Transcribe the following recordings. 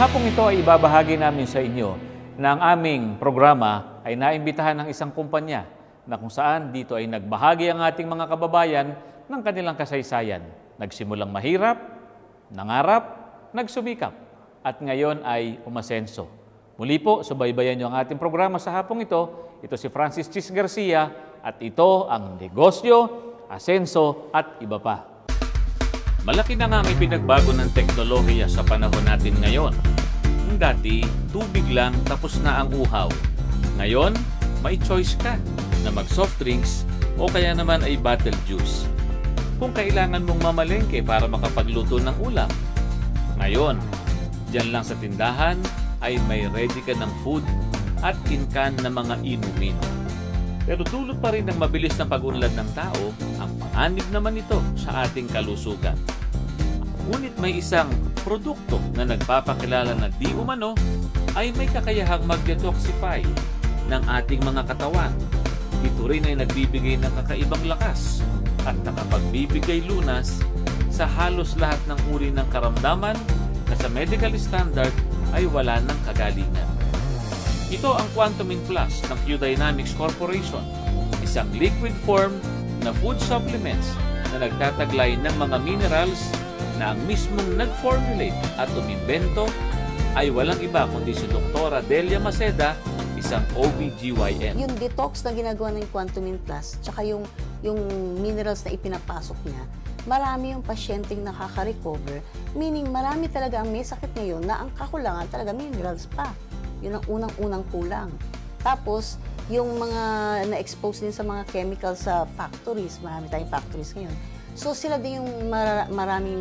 hapong ito ay ibabahagi namin sa inyo na ang aming programa ay naimbitahan ng isang kumpanya na kung saan dito ay nagbahagi ang ating mga kababayan ng kanilang kasaysayan. Nagsimulang mahirap, nangarap, nagsumikap, at ngayon ay umasenso. Muli po, subaybayan niyo ang ating programa sa hapong ito. Ito si Francis Chis Garcia at ito ang Negosyo, Asenso at iba pa. Malaki na nga ang ipinagbago ng teknolohiya sa panahon natin ngayon. Dati, tubig lang tapos na ang uhaw. Ngayon, may choice ka na mag-soft drinks o kaya naman ay bottled juice. Kung kailangan mong mamalengke para makapagluto ng ulam. Ngayon, dyan lang sa tindahan ay may ready ka ng food at in-can na mga inumin. Pero dulot pa rin ng mabilis na pag-unlad ng tao, ang panganib naman ito sa ating kalusugan. Ngunit may isang produkto na nagpapakilala na di umano ay may kakayahang mag-detoxify ng ating mga katawan. Ito rin ay nagbibigay ng kakaibang lakas at nakapagbibigay lunas sa halos lahat ng uri ng karamdaman na sa medical standard ay wala ng kagalingan. Ito ang Quantumin Plus ng Q-Dynamics Corporation, isang liquid form na food supplements na nagtataglay ng mga minerals na ang mismong nag-formulate at umimbento ay walang iba kundi si Dr. Delia Maceda, isang OBGYN. Yung detox na ginagawa ng Quantumin Plus, tsaka yung minerals na ipinapasok niya, marami yung pasyenteng nakaka-recover, meaning marami talaga ang may sakit ngayon na ang kakulangan talaga minerals pa. Yun ang unang-unang kulang. Tapos, yung mga na-expose din sa mga chemicals sa factories, marami tayong factories ngayon. So, sila din yung maraming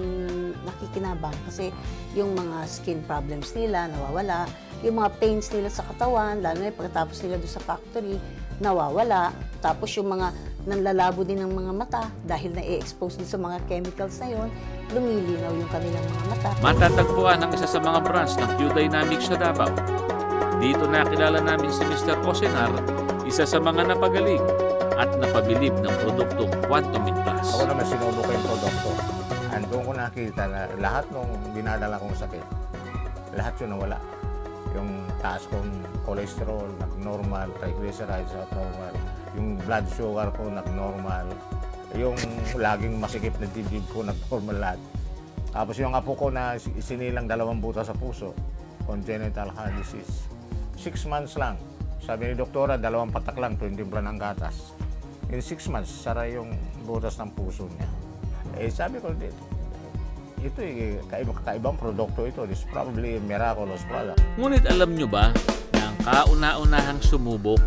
nakikinabang kasi yung mga skin problems nila nawawala, yung mga pains nila sa katawan, lalo na pagkatapos nila doon sa factory, nawawala. Tapos yung mga nanlalabo din ng mga mata dahil na-expose din sa mga chemicals na yun, lumilinaw yung kanilang mga mata. Matatagpuan ang isa sa mga branch ng Q-Dynamics sa Davao. Dito nakilala namin si Mr. Osenar, isa sa mga napagaling at napabilib ng produktong Quantumin Plus. Ako naman sinubo ko yung produkto. Doon ko nakita na lahat ng dinadala kong sakit, lahat yun nawala. Yung taas kong cholesterol, nag-normal, triglycerides at normal. Yung blood sugar ko, nag-normal. Yung laging masikip na dibdib ko, nag-normal lahat. Tapos yung apo ko na sinilang 2 butas sa puso, congenital heart disease. 6 months lang. Sabi ni doktora, 2 patak lang, 20 timpla ng gatas. In 6 months, sara yung butas ng puso niya. Eh sabi ko, ito kakaibang produkto ito. This is probably a miraculous product. Ngunit alam nyo ba na ang kauna-unahang sumubok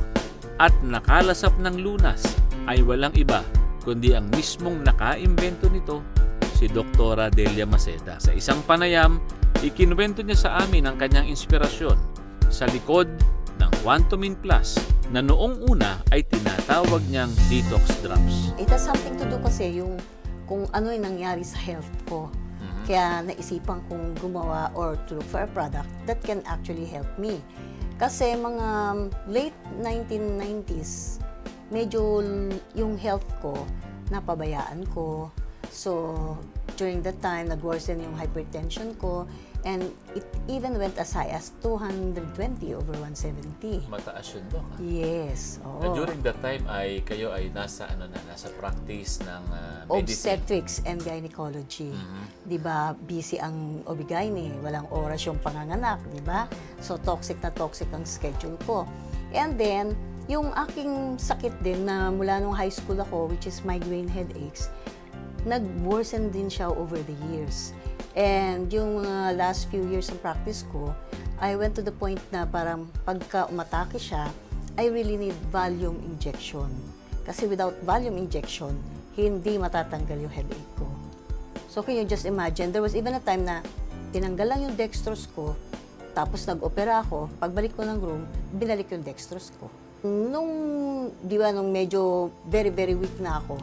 at nakalasap ng lunas ay walang iba kundi ang mismong nakaimbento nito, si Dr. Delia Maceda. Sa isang panayam, ikinuwento niya sa amin ang kanyang inspirasyon sa likod ng Quantumin Plus na noong una ay tinatawag niyang detox drops. It has something to do kasi yung kung ano yung nangyari sa health ko. Kaya naisipan kong gumawa or to look for a product that can actually help me. Kasi mga late 1990s, medyo yung health ko, napabayaan ko. So, during that time, nag-worsen yung hypertension ko. And it even went as high as 220/170. Mataas yun, Doc. Yes. Oo. During that time ay kayo ay nasa practice ng medicine. Obstetrics and gynecology. 'Di ba? Busy ang OB/GYN, walang oras yung panganganak, 'di ba? So toxic na toxic ang schedule ko. And then yung aking sakit din na mula nung high school ako, which is migraine headaches, nag-worsen din siya over the years. And yung mga last few years ng practice ko, I went to the point na parang pagka umatake siya, I really need volume injection. Kasi without volume injection, hindi matatanggal yung headache ko. So can you just imagine, there was even a time na tinanggal lang yung dextrose ko, tapos nag-opera ako, pagbalik ko ng room, binalik yung dextrose ko. Nung medyo very, very weak na ako,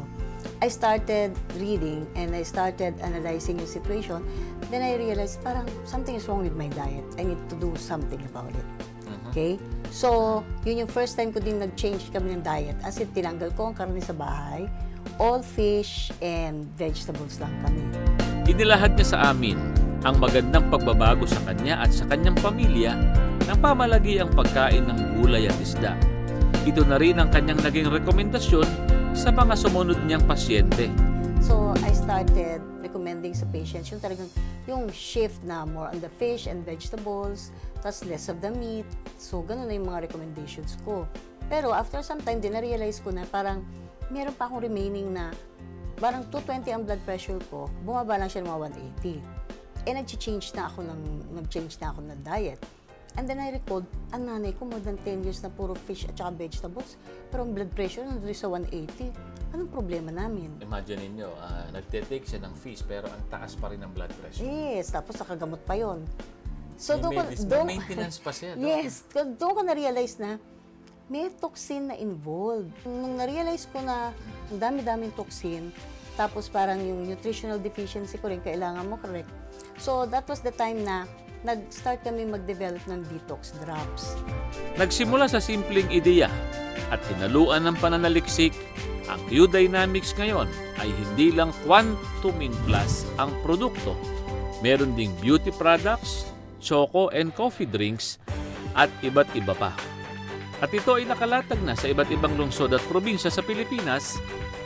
I started reading and I started analyzing yung situation. Then I realized parang something is wrong with my diet. I need to do something about it. Okay? So, yun yung first time ko din nag-change kami ng diet. As in, tinanggal ko ang karne sa bahay, all fish and vegetables lang kami. Inilahad niya sa amin ang magandang pagbabago sa kanya at sa kanyang pamilya ng pamalagiang pagkain ng gulay at isda. Ito na rin ang kanyang naging rekomendasyon sa mga sumunod niyang pasyente. So, I started recommending sa patients yung talagang yung shift na more on the fish and vegetables, tas less of the meat. So, ganun na yung mga recommendations ko. Pero after some time, din na-realize ko na parang meron pa akong remaining na parang 220 ang blood pressure ko, bumaba lang siya ng mga 180. Nag-change na ako ng diet. And then I recalled, ang nanay ko more than 10 years na puro fish at saka vegetables, pero ang blood pressure nandun sa 180. Anong problema namin? Imagine niyo, nagte-take siya ng fish pero ang taas pa rin ang blood pressure. Yes, tapos nakagamot pa yon. So, may maintenance pa siya. Yes, doon ko na-realize na may toxin na involved. Nung na-realize ko na ang dami-daming toxin, tapos parang yung nutritional deficiency ko rin, kailangan mo correct. So, that was the time na nag-start kami mag-develop ng detox drops. Nagsimula sa simpleng ideya at hinaluan ng pananaliksik, ang Q-Dynamics ngayon ay hindi lang Quantumin Plus ang produkto. Meron ding beauty products, choco and coffee drinks at iba't iba pa. At ito ay nakalatag na sa iba't ibang lungsod at probinsya sa Pilipinas,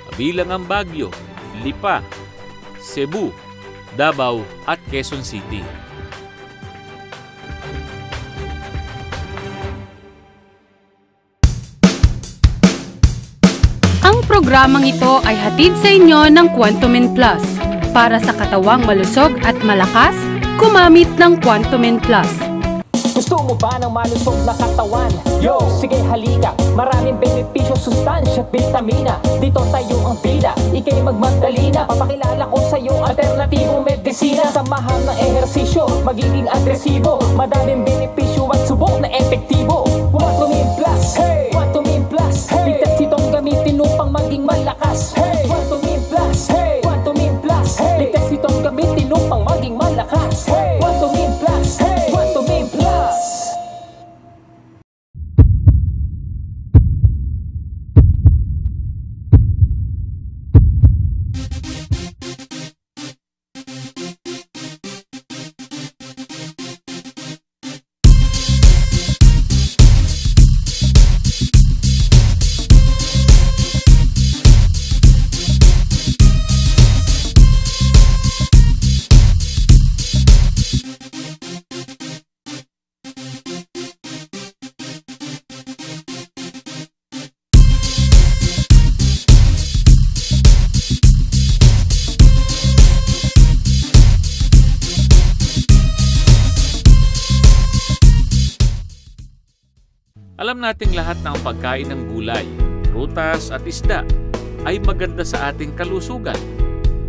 kabilang ang Baguio, Lipa, Cebu, Davao at Quezon City. Ang programang ito ay hatid sa inyo ng Quantumin Plus. Para sa katawang malusog at malakas, gumamit ng Quantumin Plus. Gusto mo ba ng malusog na katawan? Yo, sige halika. Maraming benepisyo, sustansya at vitamina. Dito tayo ang bida, ikay magmadalina. Papakilala ko sa'yo alternatibong medisina. Samahan ng ehersisyo, magiging agresibo. Madaming benepisyo at subok na epektibo. Quantumin Plus, hey! Quantumin Plus, hey! Ligtas itong gamitin upang maging malakas. Hey! Quantumin Plus, hey! Quantumin Plus, hey! Ligtas itong gamitin upang maging malakas. Hey! Quantumin Plus, hey! Quantumin Plus. Alam nating lahat na ang pagkain ng gulay, prutas at isda ay maganda sa ating kalusugan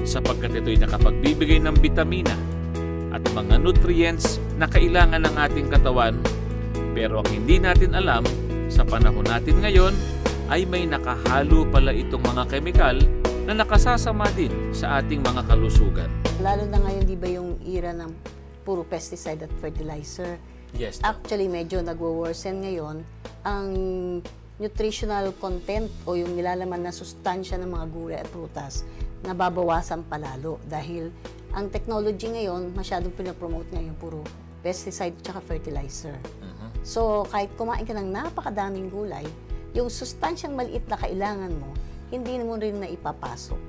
sapagkat ito'y nakapagbibigay ng bitamina at mga nutrients na kailangan ng ating katawan. Pero ang hindi natin alam sa panahon natin ngayon ay may nakahalo pala itong mga kemikal na nakasasama din sa ating mga kalusugan. Lalo na ngayon, di ba yung era ng puro pesticide at fertilizer? Yes. Actually, medyo nagwo-worsen ngayon ang nutritional content o yung nilalaman na sustansya ng mga gulay at prutas nababawasan palalo dahil ang technology ngayon masyadong pinapromote ngayon puro pesticide at fertilizer. So, kahit kumain ka ng napakadaming gulay, yung sustansyang maliit na kailangan mo, hindi mo rin na ipapasok.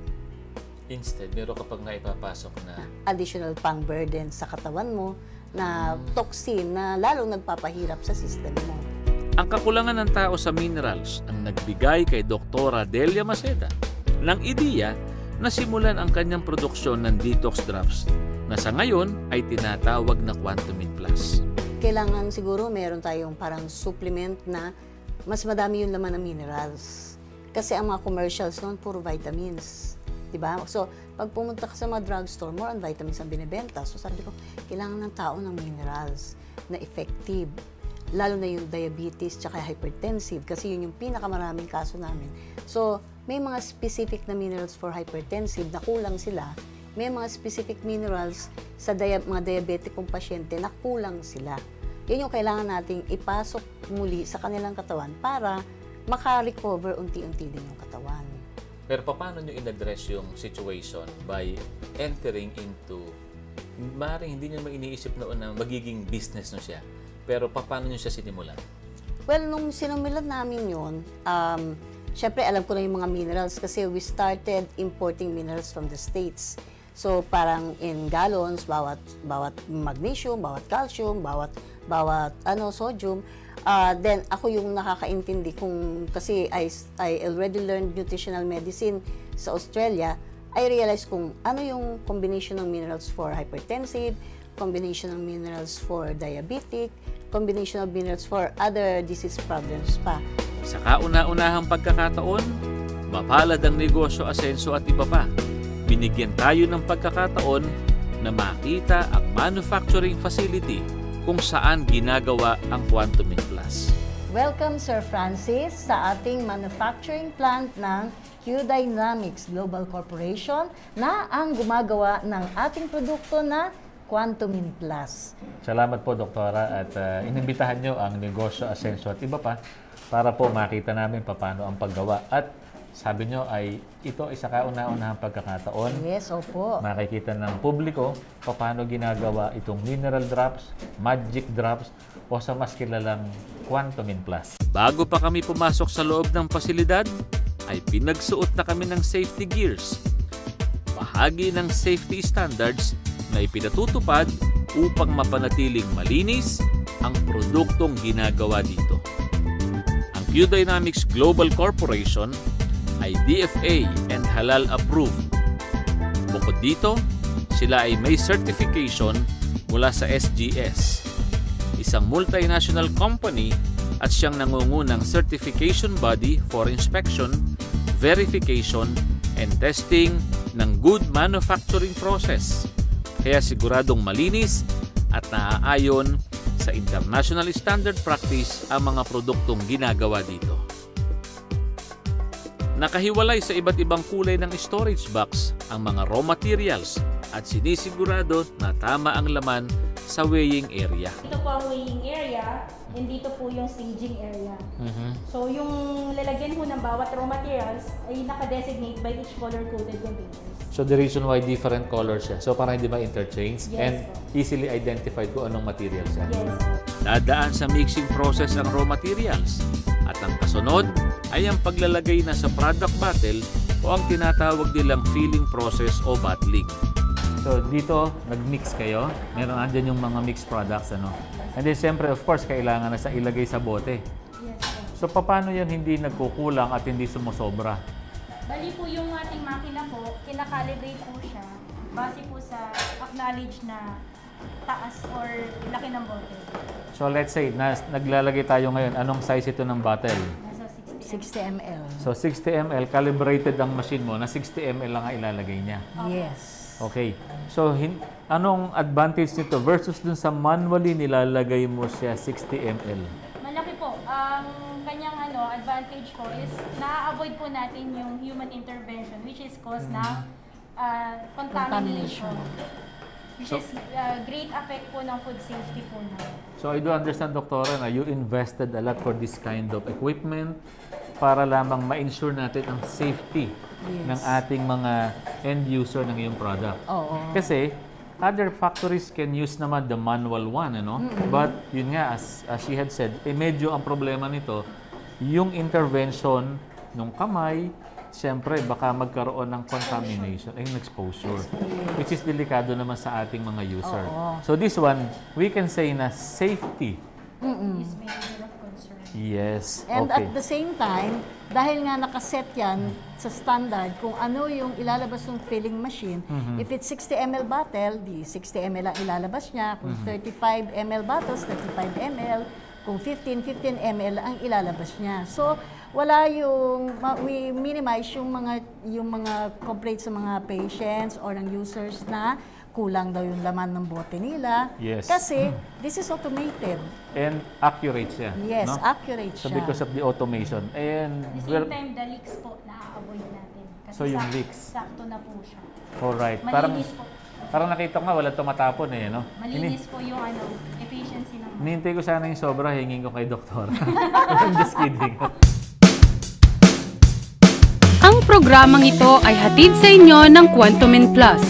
Instead, meron kapag naipapasok na Additional pang burden sa katawan mo na toxin na lalong nagpapahirap sa system mo. ang kakulangan ng tao sa minerals ang nagbigay kay Dr. Delia Maceda ng ideya na simulan ang kanyang produksyon ng detox drops na sa ngayon ay tinatawag na Quantumin Plus. Kailangan siguro meron tayong parang supplement na mas madami yung laman ng minerals. Kasi ang mga commercials noon, puro vitamins. Diba? So, pag pumunta ka sa mga drugstore, more on vitamins ang binibenta. So, sabi ko, kailangan ng tao ng minerals na effective. Lalo na yung diabetes tsaka hypertensive kasi yun yung pinakamaraming kaso namin. So, may mga specific na minerals for hypertensive na kulang sila. May mga specific minerals sa mga diabetikong pasyente na kulang sila. Yun yung kailangan nating ipasok muli sa kanilang katawan para maka-recover unti-unti din yung katawan. Pero paano nyo in-address yung situation by entering into maaaring hindi nyo naman iniisip noon na magiging business no siya. Pero paano nyo siya sinimulan? Well, nung sinumilan namin yun, syempre alam ko na yung mga minerals kasi we started importing minerals from the States. So parang in gallons, bawat magnesium, bawat calcium, bawat sodium. Then ako yung nakakaintindi kung kasi I already learned nutritional medicine sa Australia. I realized kung ano yung combination ng minerals for hypertensive, combination ng minerals for diabetic, combination of minerals for other disease problems pa. Sa kauna-unahang pagkakataon, mapalad ang negosyo, asenso at iba pa. Binigyan tayo ng pagkakataon na makita ang manufacturing facility kung saan ginagawa ang Quantumin Plus. Welcome, Sir Francis, sa ating manufacturing plant ng Q Dynamics Global Corporation na ang gumagawa ng ating produkto na Quantumin Plus. Salamat po, Doktora, at inimbitahan nyo ang negosyo, asenso at iba pa para po makita namin paano ang paggawa. At sabi nyo ay ito ay sa kauna-unahang pagkakataon. Yes, opo. Makikita ng publiko paano ginagawa itong mineral drops, magic drops, o sa mas kilalang Quantumin Plus. Bago pa kami pumasok sa loob ng pasilidad, ay pinagsuot na kami ng safety gears. Bahagi ng safety standards na ipinatutupad upang mapanatiling malinis ang produktong ginagawa dito. Ang Q Dynamics Global Corporation ay DFA and Halal approved. Bukod dito, sila ay may certification mula sa SGS, isang multinational company at siyang nangungunang certification body for inspection, verification, and testing ng good manufacturing process. Kaya siguradong malinis at naaayon sa international standard practice ang mga produktong ginagawa dito. Nakahiwalay sa iba't ibang kulay ng storage box ang mga raw materials at sinisigurado na tama ang laman sa weighing area. Ito po ang weighing area and dito po yung staging area. So yung lalagyan po ng bawat raw materials ay naka-designate by each color-coded containers. So the reason why different colors siya, so para hindi ma-interchange and easily identified kung anong materials siya. Yes. Dadaan sa mixing process ang raw materials at ang kasunod ay ang paglalagay na sa product bottle o ang tinatawag nilang filling process o bottling. So dito, nag-mix kayo. Meron andyan yung mga mixed products, ano? And then siyempre, of course, kailangan na sa ilagay sa bote. Yes. So paano yan hindi nagkukulang at hindi sumusobra? Bali po yung ating makina po, kinakalibrate po siya base po sa acknowledge na taas or laki ng bottle. So let's say, naglalagay tayo ngayon, anong size ito ng bottle? Nasa 60 ml. So 60 ml, calibrated ang machine mo na 60 ml lang ang ilalagay niya. Yes. Okay. So anong advantage nito versus dun sa manually nilalagay mo siya 60 ml? Malaki po. Ang kanyang advantage po is na-avoid po natin yung human intervention which is cause na contamination. Which is great effect po ng food safety po na. So I do understand, Doktora, na you invested a lot for this kind of equipment para lamang ma-ensure natin ang safety ng ating mga end user ng iyong product. Oo. Kasi other factories can use naman the manual one, ano? But yun nga, as she had said, medyo ang problema nito, yung intervention ng kamay, siyempre baka magkaroon ng contamination, exposure, which is delikado naman sa ating mga user. So this one, we can say na safety. Is major of concern. Yes, And okay. at the same time, dahil nga nakaset yan sa standard kung ano yung ilalabas ng filling machine, if it's 60 ml bottle, di 60 ml ang ilalabas niya. Kung 35 ml bottles, 35 ml. Kung 15 ml ang ilalabas niya. So, wala yung, we minimize yung mga complaints sa mga patients or ng users na kulang daw yung laman ng bote nila. Yes. Kasi, this is automated. And accurate siya. Yes, no? accurate So siya. because of the automation. And At the same time, the leaks po na-avoid natin. Kasi So, yung leaks. sakto na po siya. alright. Malinis po. Parang nakita ko nga, walang tumatapon eh, no? Malinis po yung efficiency ng Hinihintay ko sana yung sobra, hingin ko kay Doktora. I'm just kidding. Ang programang ito ay hatid sa inyo ng Quantumin Plus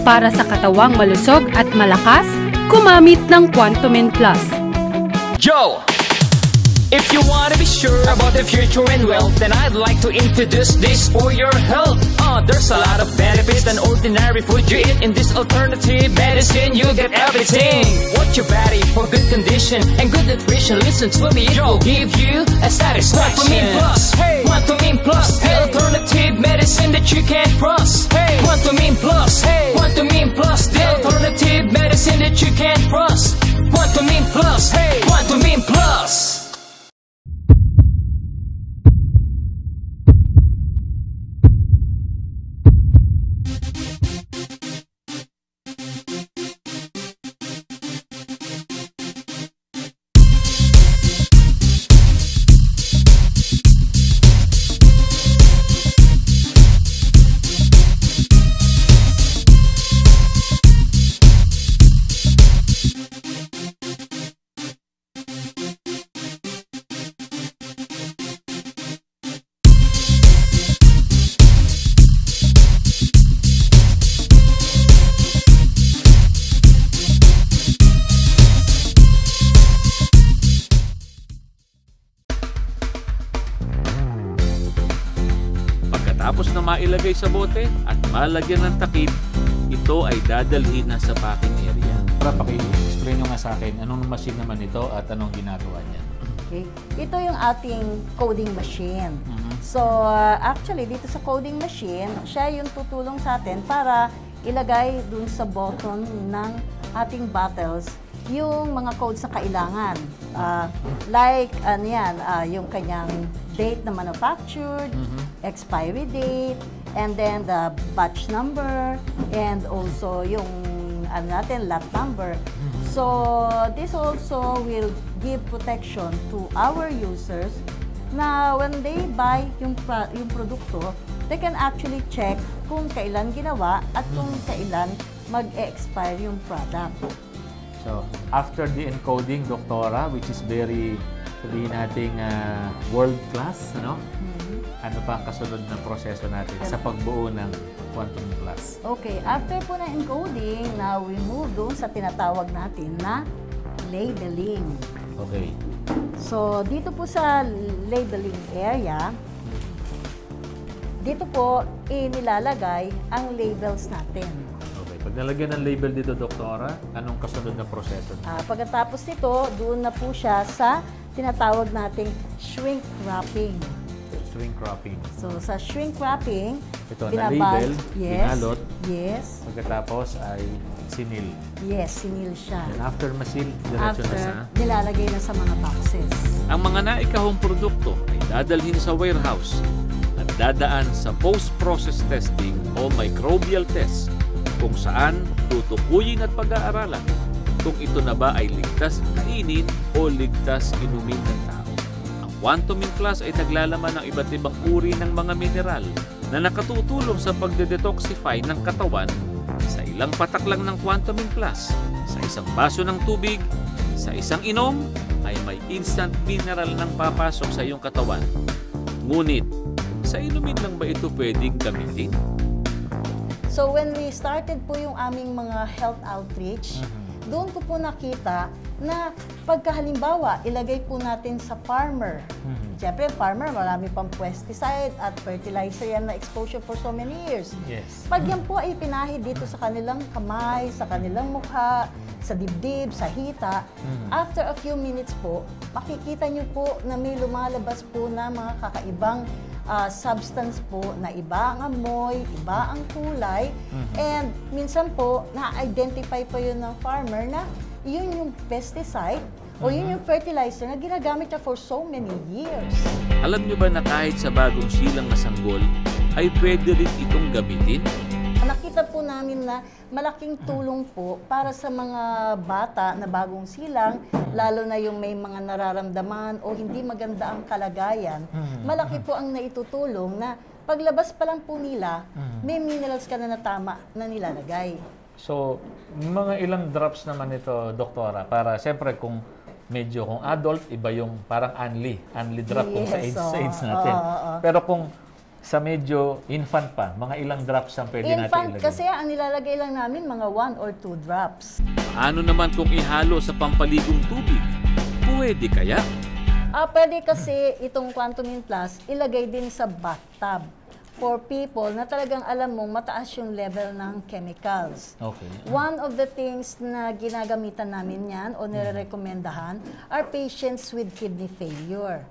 Para sa katawang malusog at malakas, gumamit ng Quantumin Plus. Yo! If you want to be sure about the future and wealth, then I'd like to introduce this for your health. There's a lot of benefits than ordinary food you eat. In this alternative medicine, you get everything. Watch your body for good condition and good nutrition. Listen to me, it will give you a satisfaction. Quantumin Plus, hey. Quantumin Plus, the alternative medicine that you can't trust. Hey. Quantumin Plus, hey. Quantumin Plus, the alternative medicine that you can't trust. Quantumin Plus, hey. Quantumin Plus. Tapos na mailagay sa bote at malagyan ng takip, ito ay dadalhin na sa packing area. Para paki-explain nyo nga sa akin, anong machine naman ito at anong ginagawa niya? Okay. Ito yung ating coding machine. So, actually, dito sa coding machine, siya yung tutulong sa atin para ilagay dun sa button ng ating bottles yung mga codes na kailangan. Like, yung kanyang date na manufactured, expiry date, and then the batch number, and also yung lot number. So, this also will give protection to our users na when they buy yung produkto, they can actually check kung kailan ginawa at kung kailan mag-expire yung product. So, after the encoding, Doktora, which is very, sabihin nating world-class, ano? Ano pa ang kasunod na proseso natin sa pagbuo ng Quantumin Plus? Okay, after po ng encoding, now we move doon sa tinatawag natin na labeling. Okay. So, dito po sa labeling area, dito po inilalagay ang labels natin. Pag nalagyan ng label dito, Doktora, anong kasunod na proseso? Pagkatapos nito, doon na po siya sa tinatawag nating shrink wrapping. Shrink wrapping. So, sa shrink wrapping, ito na label, binalot. Yes. Pagkatapos ay sinil. Yes, sinil siya. And after masil, diretso na sa? Nilalagay na sa mga boxes. Ang mga naikahong produkto ay dadalhin sa warehouse at dadaan sa post-process testing o microbial test, kung saan tutukuyin at pag-aaralan kung ito na ba ay ligtas kainin o ligtas inumin ng tao. Ang Quantumin Plus ay naglalaman ng iba't ibang uri ng mga mineral na nakatutulong sa pagde-detoxify ng katawan. Sa ilang patak lang ng Quantumin Plus, sa isang baso ng tubig, sa isang inom, ay may instant mineral nang papasok sa iyong katawan. Ngunit, sa inumin lang ba ito pwedeng gamitin? So when we started po yung aming mga health outreach, doon ko po nakita na pagkahalimbawa, ilagay po natin sa farmer. Siyempre, farmer, marami pang pesticide at fertilizer yan na exposure for so many years. Yes. Pag yan po ay pinahid dito sa kanilang kamay, sa kanilang mukha, sa dibdib, sa hita, after a few minutes po, makikita nyo po na may lumalabas po na mga kakaibang substance po na iba ang amoy, iba ang kulay, and minsan po, na-identify po yun ng farmer na yun yung pesticide o yun yung fertilizer na ginagamit niya for so many years. Alam niyo ba na kahit sa bagong silang na sanggol, ay pwede rin itong gamitin? Nakita po namin na malaking tulong po para sa mga bata na bagong silang, lalo na yung may mga nararamdaman o hindi maganda ang kalagayan. Malaki po ang naitutulong na paglabas pa lang po nila, may minerals ka na tama na nilalagay. So, mga ilang drops naman ito, Doktora, para siyempre kung medyo kung adult, iba yung parang only drop kung sa age natin. Pero kung sa medyo infant pa, mga ilang drops ang pwede natin Infant, ilagay? kasi ang nilalagay lang namin mga 1 or 2 drops. Ano naman kung ihalo sa pampaligong tubig? Pwede kaya? Pwede kasi itong Quantumin Plus, ilagay din sa bathtub for people na talagang alam mong mataas yung level ng chemicals. Okay. One of the things na ginagamitan namin yan o nirerekomendahan are patients with kidney failure.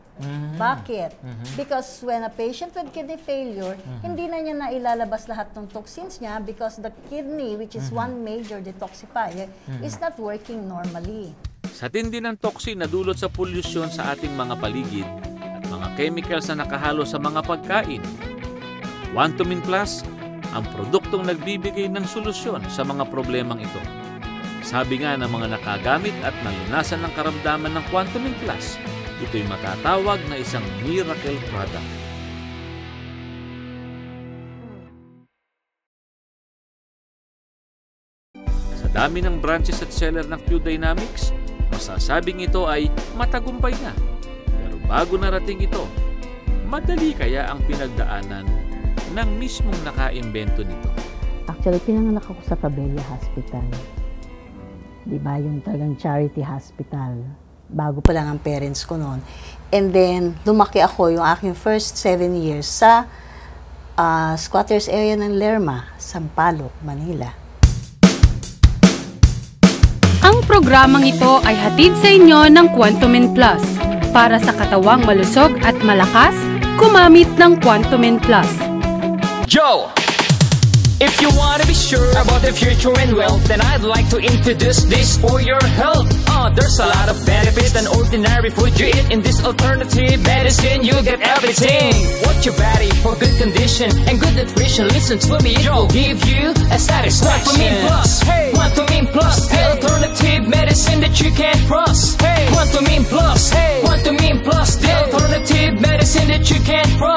Bakit? Because when a patient with kidney failure, hindi na niya na ilalabas lahat ng toxins niya because the kidney, which is one major detoxifier, is not working normally. Sa tindi ng toxin na dulot sa polusyon sa ating mga paligid at mga chemicals na nakahalo sa mga pagkain, Quantumin Plus ang produktong nagbibigay ng solusyon sa mga problemang ito. Sabi nga ng mga nakagamit at nalunasan ng karamdaman ng Quantumin Plus, ito'y matatawag na isang miracle product. Sa dami ng branches at seller ng Q-Dynamics, masasabing ito ay matagumpay na. Pero bago narating ito, madali kaya ang pinagdaanan ng mismong nakaimbento nito? Actually, pinanganak ako sa Fabella Hospital. Diba, yung talagang charity hospital. Bago pa lang ang parents ko noon. And then, lumaki ako yung aking first 7 years sa squatters area ng Lerma, Sampaloc, Manila. Ang programang ito ay hatid sa inyo ng Quantumin Plus. Para sa katawang malusog at malakas, gumamit ng Quantumin Plus. Yo! If you want to be sure about the future and wealth, then I'd like to introduce this for your health. There's a lot of benefits than ordinary food you eat. In this alternative medicine, you get everything. Watch your body for good condition and good nutrition. Listen to me, it will give you a satisfaction. Quantumin Plus, hey. Quantumin Plus, the alternative medicine that you can't trust. Hey. Quantumin Plus, hey. Quantumin Plus, the alternative medicine that you can't trust.